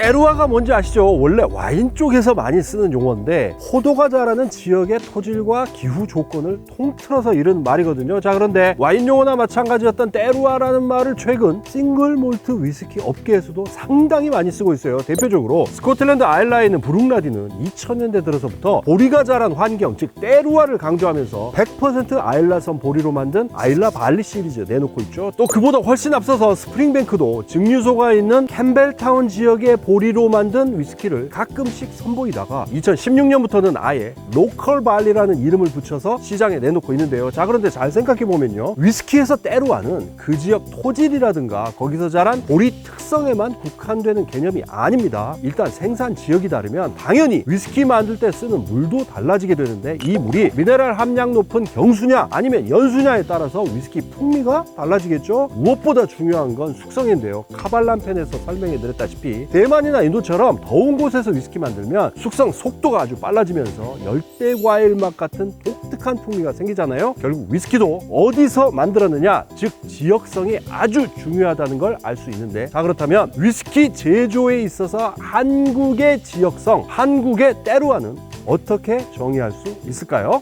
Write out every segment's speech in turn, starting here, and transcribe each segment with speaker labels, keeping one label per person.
Speaker 1: 때루아가 뭔지 아시죠? 원래 와인 쪽에서 많이 쓰는 용어인데 포도가 자라는 지역의 토질과 기후 조건을 통틀어서 이른 말이거든요. 자, 그런데 와인 용어나 마찬가지였던 때루아라는 말을 최근 싱글 몰트 위스키 업계에서도 상당히 많이 쓰고 있어요. 대표적으로 스코틀랜드 아일라에 있는 브룩라디는 2000년대 들어서부터 보리가 자란 환경, 즉 때루아를 강조하면서 100% 아일라산 보리로 만든 아일라 발리 시리즈 내놓고 있죠. 또 그보다 훨씬 앞서서 스프링뱅크도 증류소가 있는 캠벨타운 지역의 보리로 만든 위스키를 가끔씩 선보이다가 2016년부터는 아예 로컬 발리라는 이름을 붙여서 시장에 내놓고 있는데요. 자, 그런데 잘 생각해보면요, 위스키에서 때루아는 그 지역 토질이라든가 거기서 자란 보리 특성에만 국한되는 개념이 아닙니다. 일단 생산 지역이 다르면 당연히 위스키 만들 때 쓰는 물도 달라지게 되는데, 이 물이 미네랄 함량 높은 경수냐 아니면 연수냐에 따라서 위스키 풍미가 달라지겠죠. 무엇보다 중요한 건 숙성인데요. 카발란 편에서 설명해 드렸다시피 대만이나 인도처럼 더운 곳에서 위스키 만들면 숙성 속도가 아주 빨라지면서 열대 과일 맛 같은 독특한 풍미가 생기잖아요. 결국 위스키도 어디서 만들었느냐, 즉 지역성이 아주 중요하다는 걸 알 수 있는데, 자, 그렇다면 위스키 제조에 있어서 한국의 지역성, 한국의 때루아는 어떻게 정의할 수 있을까요?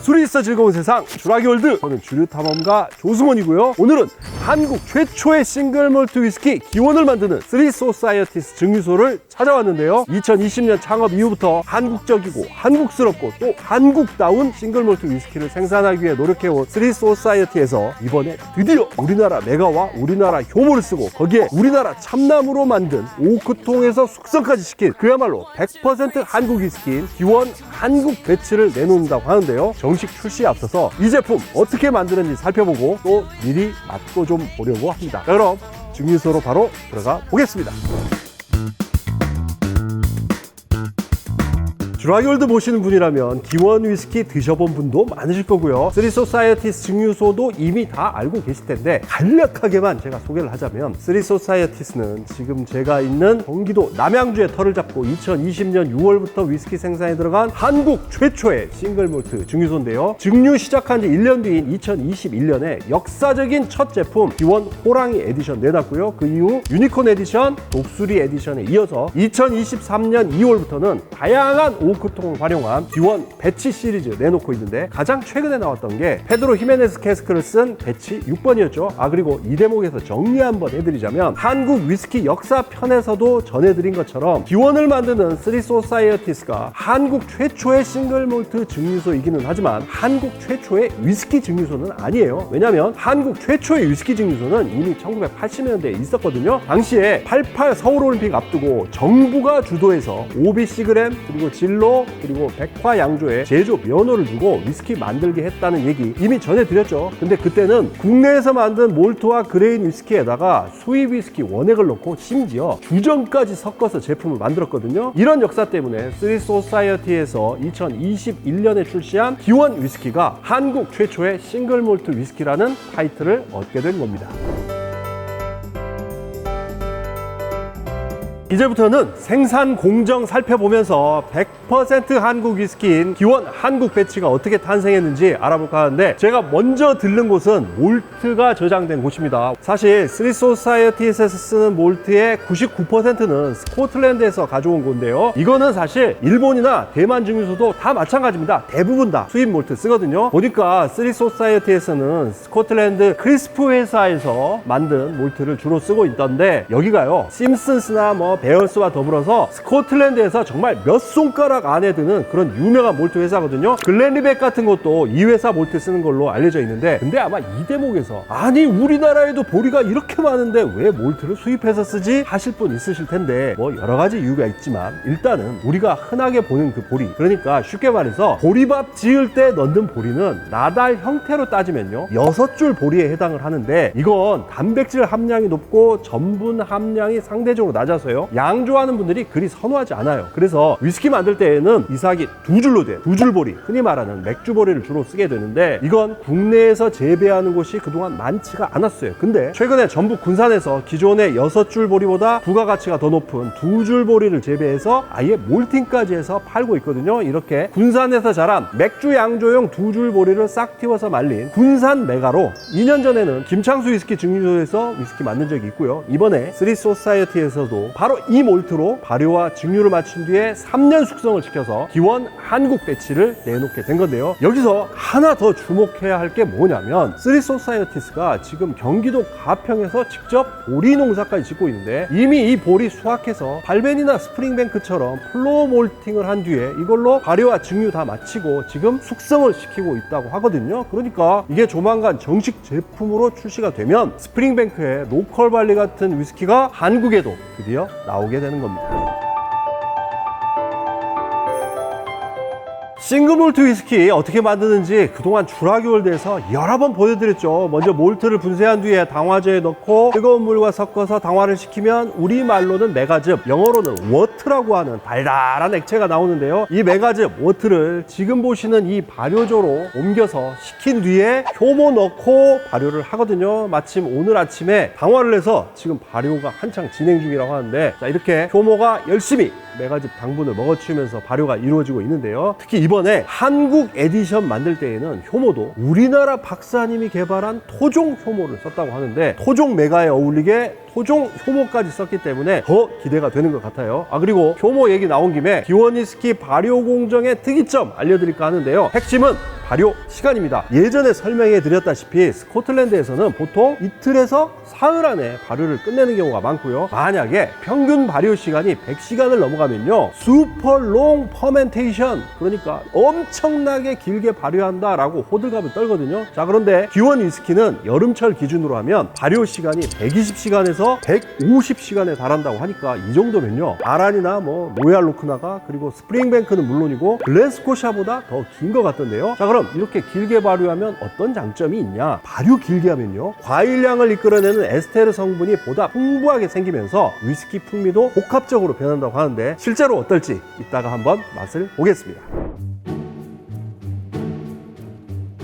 Speaker 1: 술이 있어 즐거운 세상, 주라기월드. 저는 주류탐험가 조승원이고요. 오늘은 한국 최초의 싱글몰트 위스키 기원을 만드는 쓰리 소사이어티스 증류소를 찾아왔는데요. 2020년 창업 이후부터 한국적이고 한국스럽고 또 한국다운 싱글몰트 위스키를 생산하기 위해 노력해온 쓰리 소사이어티에서 이번에 드디어 우리나라 메가와 우리나라 효모를 쓰고 거기에 우리나라 참나무로 만든 오크통에서 숙성까지 시킨 그야말로 100% 한국 위스키인 기원 한국 배치를 내놓는다고 하는데요. 정식 출시에 앞서서 이 제품 어떻게 만드는지 살펴보고 또 미리 맛도 좀 보려고 합니다. 자, 그럼 증류소로 바로 들어가 보겠습니다. 주라기월드 보시는 분이라면 기원 위스키 드셔본 분도 많으실 거고요. 쓰리 소사이어티스 증류소도 이미 다 알고 계실 텐데 간략하게만 제가 소개를 하자면, 쓰리 소사이어티스는 지금 제가 있는 경기도 남양주에 터를 잡고 2020년 6월부터 위스키 생산에 들어간 한국 최초의 싱글몰트 증류소인데요. 증류 시작한 지 1년 뒤인 2021년에 역사적인 첫 제품 기원 호랑이 에디션 내놨고요. 그 이후 유니콘 에디션, 독수리 에디션에 이어서 2023년 2월부터는 다양한 오크통을 활용한 기원 배치 시리즈 내놓고 있는데, 가장 최근에 나왔던 게 페드로 히메네스 캐스크를 쓴 배치 6번이었죠. 그리고 이 대목에서 정리 한번 해드리자면, 한국 위스키 역사 편에서도 전해드린 것처럼 기원을 만드는 쓰리 소사이어티스가 한국 최초의 싱글몰트 증류소이기는 하지만 한국 최초의 위스키 증류소는 아니에요. 왜냐면 한국 최초의 위스키 증류소는 이미 1980년대에 있었거든요. 당시에 88 서울올림픽 앞두고 정부가 주도해서 오비시그램 그리고 진로 그리고 백화양조에 제조 면허를 주고 위스키 만들게 했다는 얘기 이미 전해드렸죠. 근데 그때는 국내에서 만든 몰트와 그레인 위스키에다가 수입 위스키 원액을 넣고 심지어 주전까지 섞어서 제품을 만들었거든요. 이런 역사 때문에 쓰리 소사이어티에서 2021년에 출시한 기원 위스키가 한국 최초의 싱글몰트 위스키라는 타이틀을 얻게 된 겁니다. 이제부터는 생산 공정 살펴보면서 100% 한국 위스키인 기원 한국 배치가 어떻게 탄생했는지 알아볼까 하는데, 제가 먼저 들른 곳은 몰트가 저장된 곳입니다. 사실 쓰리 소사이어티에서 쓰는 몰트의 99%는 스코틀랜드에서 가져온 건데요. 이거는 사실 일본이나 대만 증류소도 다 마찬가지입니다. 대부분 다 수입 몰트 쓰거든요. 보니까 쓰리 소사이어티에서는 스코틀랜드 크리스프 회사에서 만든 몰트를 주로 쓰고 있던데, 여기가요 심슨스나 베어스와 더불어서 스코틀랜드에서 정말 몇 손가락 안에 드는 그런 유명한 몰트 회사거든요. 글렌리백 같은 것도 이 회사 몰트 쓰는 걸로 알려져 있는데, 근데 아마 이 대목에서 아니 우리나라에도 보리가 이렇게 많은데 왜 몰트를 수입해서 쓰지 하실 분 있으실 텐데, 뭐 여러 가지 이유가 있지만 일단은 우리가 흔하게 보는 그 보리, 그러니까 쉽게 말해서 보리밥 지을 때 넣는 보리는 나달 형태로 따지면요 6줄 보리에 해당을 하는데, 이건 단백질 함량이 높고 전분 함량이 상대적으로 낮아서요 양조하는 분들이 그리 선호하지 않아요. 그래서 위스키 만들 때에는 이삭이 두 줄로 된 두 줄 보리, 흔히 말하는 맥주 보리를 주로 쓰게 되는데 이건 국내에서 재배하는 곳이 그동안 많지가 않았어요. 근데 최근에 전북 군산에서 기존의 6줄 보리보다 부가가치가 더 높은 두 줄 보리를 재배해서 아예 몰팅까지 해서 팔고 있거든요. 이렇게 군산에서 자란 맥주 양조용 두 줄 보리를 싹 틔워서 말린 군산 메가로 2년 전에는 김창수 위스키 증류소에서 위스키 만든 적이 있고요. 이번에 쓰리 소사이어티에서도 바로 이 몰트로 발효와 증류를 마친 뒤에 3년 숙성을 시켜서 기원 한국 배치를 내놓게 된 건데요. 여기서 하나 더 주목해야 할 게 뭐냐면 쓰리 소사이어티스가 지금 경기도 가평에서 직접 보리 농사까지 짓고 있는데 이미 이 보리 수확해서 발벤이나 스프링뱅크처럼 플로어 몰팅을 한 뒤에 이걸로 발효와 증류 다 마치고 지금 숙성을 시키고 있다고 하거든요. 그러니까 이게 조만간 정식 제품으로 출시가 되면 스프링뱅크의 로컬발리 같은 위스키가 한국에도 드디어 나오게 되는 겁니다. 싱글몰트 위스키 어떻게 만드는지 그동안 주라기월드에서 여러 번 보여드렸죠. 먼저 몰트를 분쇄한 뒤에 당화제에 넣고 뜨거운 물과 섞어서 당화를 시키면 우리말로는 메가즙, 영어로는 워트라고 하는 달달한 액체가 나오는데요. 이 메가즙, 워트를 지금 보시는 이 발효조로 옮겨서 식힌 뒤에 효모 넣고 발효를 하거든요. 마침 오늘 아침에 당화를 해서 지금 발효가 한창 진행 중이라고 하는데, 자, 이렇게 효모가 열심히 메가즙 당분을 먹어치우면서 발효가 이루어지고 있는데요. 특히 이번에 한국 에디션 만들 때에는 효모도 우리나라 박사님이 개발한 토종 효모를 썼다고 하는데, 토종 메가에 어울리게 토종 효모까지 썼기 때문에 더 기대가 되는 것 같아요. 그리고 효모 얘기 나온 김에 기원 위스키 발효 공정의 특이점 알려드릴까 하는데요. 핵심은 발효 시간입니다. 예전에 설명해 드렸다시피 스코틀랜드에서는 보통 이틀에서 사흘 안에 발효를 끝내는 경우가 많고요. 만약에 평균 발효 시간이 100시간을 넘어가면요, 슈퍼 롱 퍼멘테이션, 그러니까 엄청나게 길게 발효한다 라고 호들갑을 떨거든요. 자, 그런데 기원 위스키는 여름철 기준으로 하면 발효 시간이 120시간에서 150시간에 달한다고 하니까 이 정도면요, 아란이나 로얄 로크나가, 그리고 스프링뱅크는 물론이고 글렌스코샤보다 더 긴 것 같던데요. 자, 그럼 이렇게 길게 발효하면 어떤 장점이 있냐? 발효 길게 하면요, 과일량을 이끌어내는 에스테르 성분이 보다 풍부하게 생기면서 위스키 풍미도 복합적으로 변한다고 하는데, 실제로 어떨지 이따가 한번 맛을 보겠습니다.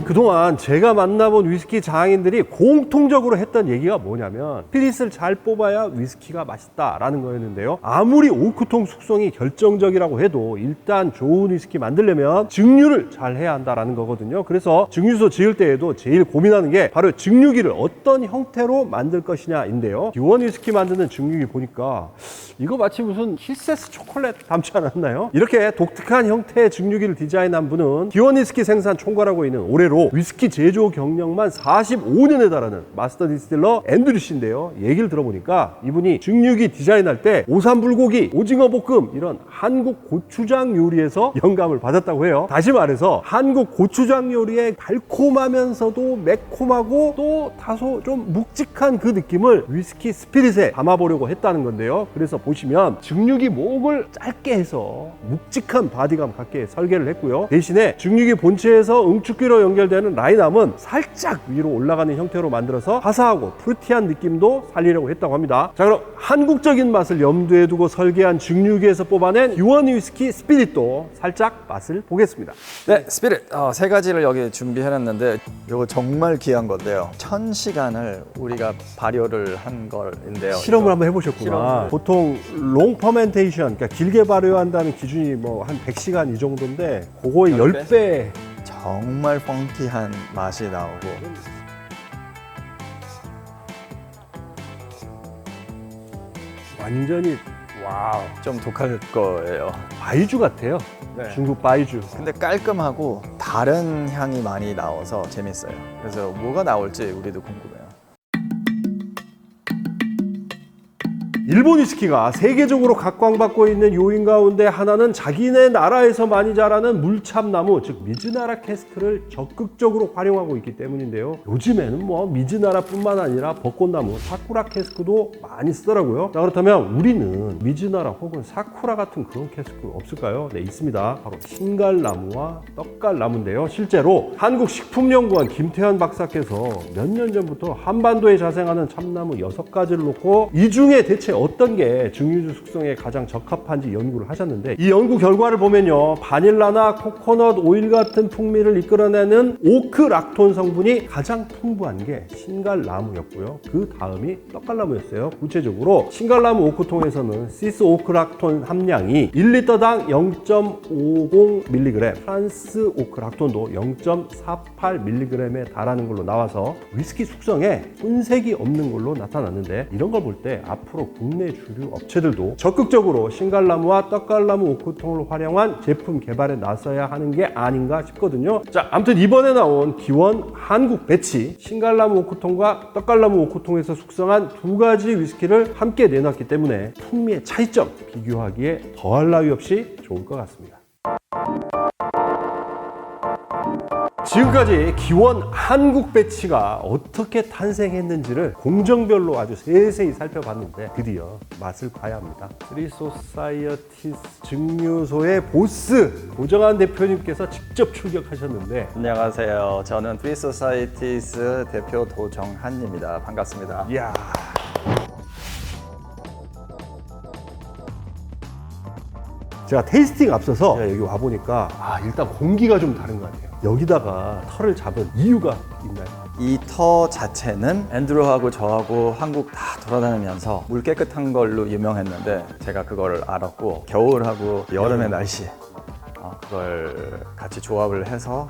Speaker 1: 그동안 제가 만나본 위스키 장인들이 공통적으로 했던 얘기가 뭐냐면, 스피릿을 잘 뽑아야 위스키가 맛있다라는 거였는데요. 아무리 오크통 숙성이 결정적이라고 해도 일단 좋은 위스키 만들려면 증류를 잘 해야 한다라는 거거든요. 그래서 증류소 지을 때에도 제일 고민하는 게 바로 증류기를 어떤 형태로 만들 것이냐인데요. 기원 위스키 만드는 증류기 보니까 이거 마치 무슨 힐세스 초콜릿 닮지 않았나요? 이렇게 독특한 형태의 증류기를 디자인한 분은 기원 위스키 생산 총괄하고 있는 올해로 위스키 제조 경력만 45년에 달하는 마스터 디스틸러 앤드류 씨인데요. 얘기를 들어보니까 이분이 증류기 디자인할 때 오삼불고기, 오징어 볶음 이런 한국 고추장 요리에서 영감을 받았다고 해요. 다시 말해서 한국 고추장 요리의 달콤하면서도 매콤하고 또 다소 좀 묵직한 그 느낌을 위스키 스피릿에 담아보려고 했다는 건데요. 그래서 보시면 증류기 목을 짧게 해서 묵직한 바디감 갖게 설계를 했고요. 대신에 증류기 본체에서 응축기로 연결되는 라인암은 살짝 위로 올라가는 형태로 만들어서 화사하고 프루티한 느낌도 살리려고 했다고 합니다. 자, 그럼 한국적인 맛을 염두에 두고 설계한 증류기에서 뽑아낸 기원 위스키 스피릿도 살짝 맛을 보겠습니다.
Speaker 2: 네, 스피릿 세 가지를 여기 준비해놨는데, 이거 정말 귀한 건데요. 1000시간을 우리가 발효를 한 걸인데요.
Speaker 1: 실험을 한번 해보셨구나.
Speaker 2: 실험을.
Speaker 1: 보통 롱 퍼멘테이션, 그러니까 길게 발효한다는 기준이 한 100시간 이 정도인데 그거의 10배.
Speaker 2: 정말 펑키한 맛이 나오고,
Speaker 1: 완전히 와우,
Speaker 2: 좀 독할 거예요.
Speaker 1: 바이주 같아요.
Speaker 2: 네.
Speaker 1: 중국 바이주.
Speaker 2: 근데 깔끔하고 다른 향이 많이 나와서 재밌어요. 그래서 뭐가 나올지 우리도 궁금해요.
Speaker 1: 일본 위스키가 세계적으로 각광받고 있는 요인 가운데 하나는 자기네 나라에서 많이 자라는 물참나무, 즉 미즈나라 캐스크를 적극적으로 활용하고 있기 때문인데요. 요즘에는 미즈나라뿐만 아니라 벚꽃나무, 사쿠라 캐스크도 많이 쓰더라고요. 자, 그렇다면 우리는 미즈나라 혹은 사쿠라 같은 그런 캐스크 없을까요? 네, 있습니다. 바로 흰갈나무와 떡갈나무인데요. 실제로 한국식품연구원 김태현 박사께서 몇 년 전부터 한반도에 자생하는 참나무 6가지를 놓고 이 중에 대체 어떤 게 증류주 숙성에 가장 적합한지 연구를 하셨는데 이 연구 결과를 보면요, 바닐라나 코코넛 오일 같은 풍미를 이끌어내는 오크락톤 성분이 가장 풍부한 게 신갈나무였고요. 그 다음이 떡갈나무였어요. 구체적으로 신갈나무 오크통에서는 시스 오크락톤 함량이 1리터당 0.50mg, 프랑스 오크락톤도 0.48mg에 달하는 걸로 나와서 위스키 숙성에 손색이 없는 걸로 나타났는데, 이런 걸 볼 때 앞으로 국내 주류 업체들도 적극적으로 신갈나무와 떡갈나무 오크통을 활용한 제품 개발에 나서야 하는 게 아닌가 싶거든요. 자, 아무튼 이번에 나온 기원 한국 배치 신갈나무 오크통과 떡갈나무 오크통에서 숙성한 두 가지 위스키를 함께 내놨기 때문에 풍미의 차이점 비교하기에 더할 나위 없이 좋을 것 같습니다. 지금까지 기원 한국 배치가 어떻게 탄생했는지를 공정별로 아주 세세히 살펴봤는데 드디어 맛을 봐야 합니다. 쓰리소사이어티스 증류소의 보스 고정한 대표님께서 직접 출격하셨는데,
Speaker 2: 안녕하세요. 저는 프리소사이티스 대표 도정한입니다. 반갑습니다.
Speaker 1: 이야, 제가 테이스팅 앞서서 제가 여기 와보니까 일단 공기가 좀 다른 것 같아요. 여기다가 털을 잡은 이유가 있나요?
Speaker 2: 이 터 자체는 앤드루하고 저하고 한국 다 돌아다니면서 물 깨끗한 걸로 유명했는데 제가 그걸 알았고 겨울하고 여름의 날씨 그걸 같이 조합을 해서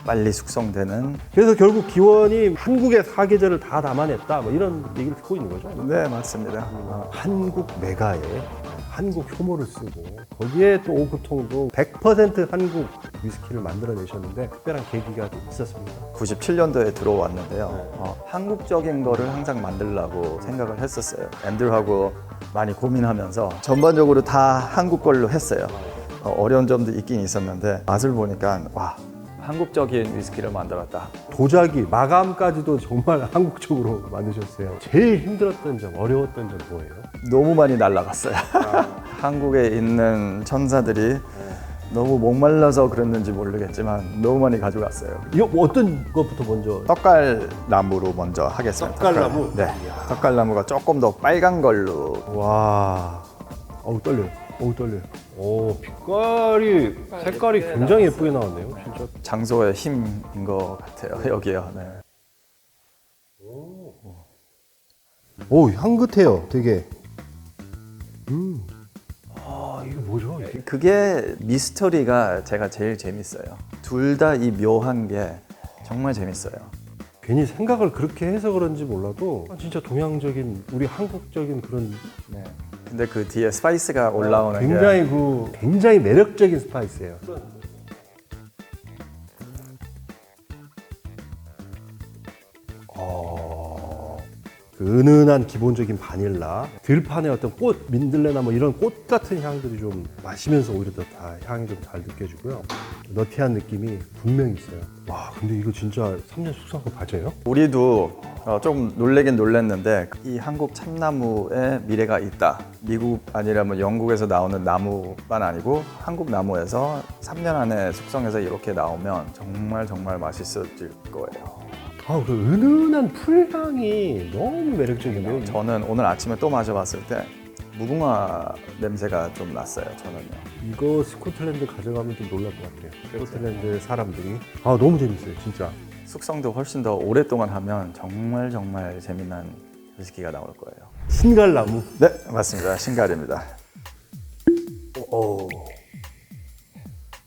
Speaker 2: 빨리 숙성되는.
Speaker 1: 그래서 결국 기원이 한국의 사계절을 다 담아냈다, 뭐 이런 얘기를 듣고 있는 거죠?
Speaker 2: 네, 맞습니다.
Speaker 1: 한국 메가에 한국 효모를 쓰고 거기에 또 오크통도 100% 한국 위스키를 만들어내셨는데 특별한 계기가 있었습니다.
Speaker 2: 97년도에 들어왔는데요. 한국적인 거를 항상 만들려고 생각을 했었어요. 앤드루하고 많이 고민하면서 전반적으로 다 한국 걸로 했어요. 어려운 점도 있긴 있었는데 맛을 보니까 와, 한국적인 위스키를 만들었다.
Speaker 1: 도자기, 마감까지도 정말 한국적으로 만드셨어요. 제일 힘들었던 점, 어려웠던 점 뭐예요?
Speaker 2: 너무 많이 날라갔어요. 한국에 있는 천사들이 너무 목말라서 그랬는지 모르겠지만 너무 많이 가져갔어요.
Speaker 1: 이거 뭐 어떤 것부터 먼저?
Speaker 2: 떡갈나무로 먼저 하겠습니다.
Speaker 1: 떡갈나무?
Speaker 2: 네. 떡갈나무가 조금 더 빨간 걸로.
Speaker 1: 와, 어우 떨려요. 어우 떨려요. 오, 빛깔이, 색깔이 굉장히 예쁘게 나왔네요. 진짜.
Speaker 2: 장소의 힘인 것 같아요. 여기요. 네.
Speaker 1: 오, 향긋해요. 되게. 이거 뭐죠? 이게?
Speaker 2: 그게 미스터리가 제가 제일 재밌어요. 둘 다 이 묘한 게 정말 재밌어요.
Speaker 1: 괜히 생각을 그렇게 해서 그런지 몰라도 진짜 동양적인, 우리 한국적인 그런
Speaker 2: 네. 근데 그 뒤에 스파이스가 올라오는 게
Speaker 1: 굉장히 매력적인 스파이스예요. 그 은은한 기본적인 바닐라, 들판의 어떤 꽃, 민들레나 뭐 이런 꽃 같은 향들이 좀 마시면서 오히려 더 다 향이 좀 잘 느껴지고요. 너티한 느낌이 분명히 있어요. 와, 근데 이거 진짜 3년 숙성한 거 맞아요?
Speaker 2: 우리도 좀 놀래긴 놀랐는데 이 한국 참나무에 미래가 있다. 미국 아니라면 영국에서 나오는 나무만 아니고 한국 나무에서 3년 안에 숙성해서 이렇게 나오면 정말 맛있어질 거예요.
Speaker 1: 그 은은한 풀향이 너무 매력적인데요.
Speaker 2: 저는 오늘 아침에 또 마셔봤을 때 무궁화 냄새가 좀 났어요. 저는요.
Speaker 1: 이거 스코틀랜드 가져가면 좀 놀랄 것 같아요. 스코틀랜드 사람들이. 너무 재밌어요, 진짜.
Speaker 2: 숙성도 훨씬 더 오랫동안 하면 정말 재미난 위스키가 나올 거예요.
Speaker 1: 신갈나무.
Speaker 2: 네, 맞습니다. 신갈입니다.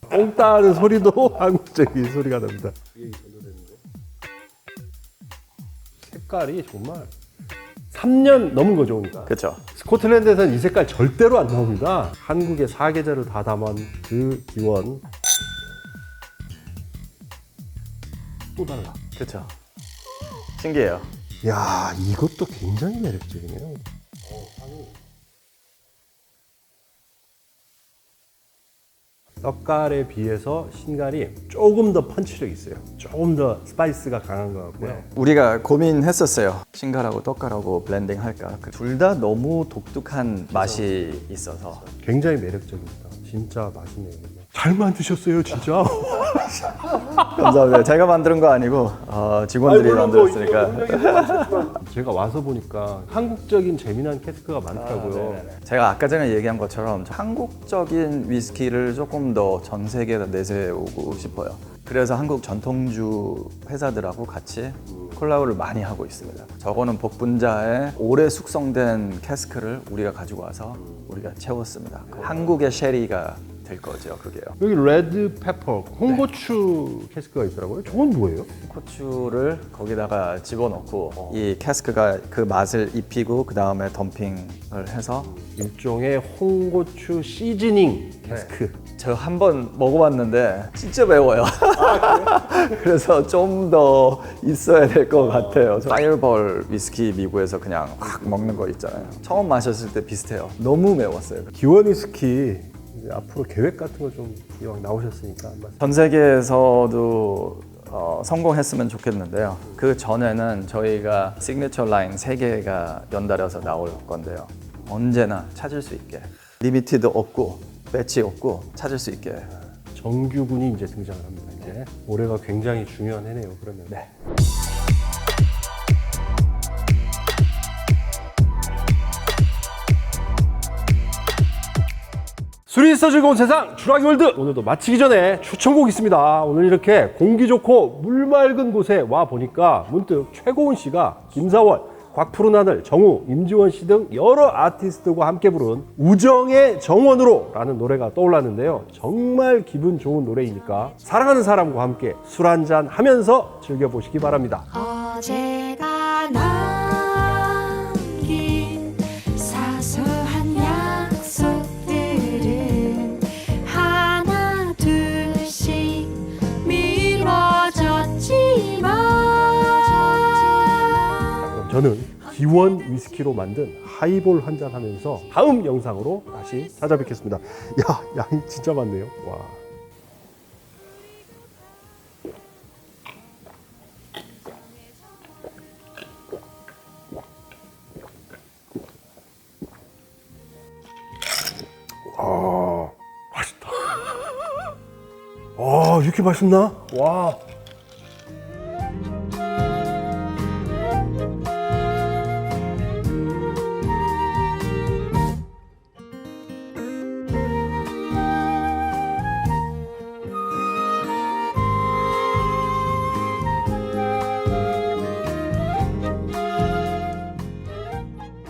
Speaker 1: 뽕 따는 소리도 한국적인 소리가 납니다. 색깔이 정말 3년 넘은 거죠, 그러니까.
Speaker 2: 그렇죠.
Speaker 1: 스코틀랜드에서는 이 색깔 절대로 안 나옵니다. 한국의 사계절을 다 담은 그 기원. 또 달라.
Speaker 2: 그렇죠. 신기해요.
Speaker 1: 야, 이것도 굉장히 매력적이네요. 떡갈에 비해서 신갈이 조금 더 펀치력이 있어요. 조금 더 스파이스가 강한 것 같고요.
Speaker 2: 우리가 고민했었어요. 신갈하고 떡갈하고 블렌딩 할까. 둘 다 너무 독특한 맛이 있어서.
Speaker 1: 굉장히 매력적입니다. 진짜 맛있네요. 잘 만드셨어요, 진짜.
Speaker 2: 감사합니다. 제가 만드는 거 아니고 직원들이 만들었으니까.
Speaker 1: 제가 와서 보니까 한국적인 재미난 캐스크가 많더라고요.
Speaker 2: 제가 아까 전에 얘기한 것처럼 한국적인 위스키를 조금 더 전 세계에다 내세우고 싶어요. 그래서 한국 전통주 회사들하고 같이 콜라보를 많이 하고 있습니다. 저거는 복분자에 오래 숙성된 캐스크를 우리가 가지고 와서 우리가 채웠습니다. 한국의 쉐리가 될 거죠, 그게요.
Speaker 1: 여기 레드 페퍼, 홍고추 캐스크가 있더라고요. 저건 뭐예요?
Speaker 2: 고추를 거기다가 집어넣고 이 캐스크가 그 맛을 입히고 그 다음에 덤핑을 해서
Speaker 1: 일종의 홍고추 시즈닝 캐스크.
Speaker 2: 저 한 번 먹어봤는데 진짜 매워요. 그래서 좀 더 있어야 될 것 같아요. 파이어볼 위스키 미국에서 그냥 확 먹는 거 있잖아요. 처음 마셨을 때 비슷해요. 너무 매웠어요.
Speaker 1: 기원 위스키 이제 앞으로 계획 같은 거 좀 이왕 나오셨으니까 한 말씀.
Speaker 2: 전 세계에서도 성공했으면 좋겠는데요. 그 전에는 저희가 시그니처 라인 3개가 연달아서 나올 건데요. 언제나 찾을 수 있게 리미티드 없고 배치 없고 찾을 수 있게.
Speaker 1: 정규군이 이제 등장을 합니다. 이제 올해가 굉장히 중요한 해네요. 그러면.
Speaker 2: 네.
Speaker 1: 술이 있어 즐거운 세상 주라기 월드, 오늘도 마치기 전에 추천곡 있습니다. 오늘 이렇게 공기 좋고 물 맑은 곳에 와 보니까 문득 최고은 씨가 김사월, 곽푸른 하늘, 정우, 임지원 씨 등 여러 아티스트들과 함께 부른 우정의 정원으로 라는 노래가 떠올랐는데요. 정말 기분 좋은 노래이니까 사랑하는 사람과 함께 술 한잔 하면서 즐겨보시기 바랍니다.
Speaker 3: 어제가 남긴 사소한 약속들은 하나 둘씩 미뤄졌지만
Speaker 1: 그럼 저는 기원 위스키로 만든 하이볼 한잔 하면서 다음 영상으로 다시 찾아뵙겠습니다. 야, 양이 진짜 많네요. 와. 맛있다. 이렇게 맛있나? 와.